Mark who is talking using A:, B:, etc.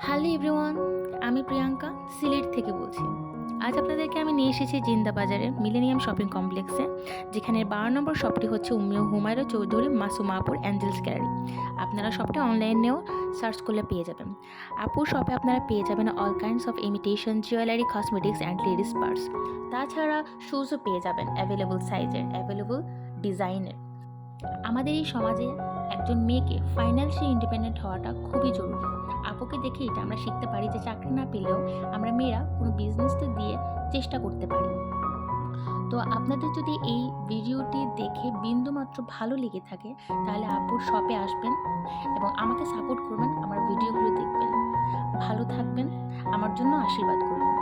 A: Hello everyone, আমি প্রিয়াঙ্কা সিলেট থেকে বলছি। আজ আপনাদেরকে আমি নিয়ে এসেছি জিন্দা বাজারের মিলেনিয়াম শপিং কমপ্লেক্সে, যেখানে 12 নম্বর শপটি হচ্ছে উম্মিও হুমায়রা চৌধুরী মাসুমাপুর অ্যাঞ্জেলস গ্যালারি। আপনারা শপটা অনলাইনেও সার্চ করলে পেয়ে যাবেন। আপুর শপে আপনারা পেয়ে যাবেন all kinds of imitation jewellery, cosmetics and ladies purse. তাছাড়া শুজও পেয়ে যাবেন অ্যাভেলেবল সাইজের, অ্যাভেলেবল ডিজাইনের। আমাদের এই সমাজে একজন মেয়েকে ফাইন্যান্সিয়ালি ইন্ডিপেন্ডেন্ট হওয়াটা খুবই জরুরি। আপুকে দেখে এটা আমরা শিখতে পারি যে চাকরি না পেলেও আমরা মেয়েরা কোনো বিজনেসটা দিয়ে চেষ্টা করতে পারি। তো আপনাদের যদি এই ভিডিওটি দেখে বিন্দুমাত্র ভালো লেগে থাকে তাহলে আপুর শপে আসবেন এবং আমাকে সাপোর্ট করবেন, আমার ভিডিওগুলো দেখবেন। ভালো থাকবেন, আমার জন্য আশীর্বাদ করবেন।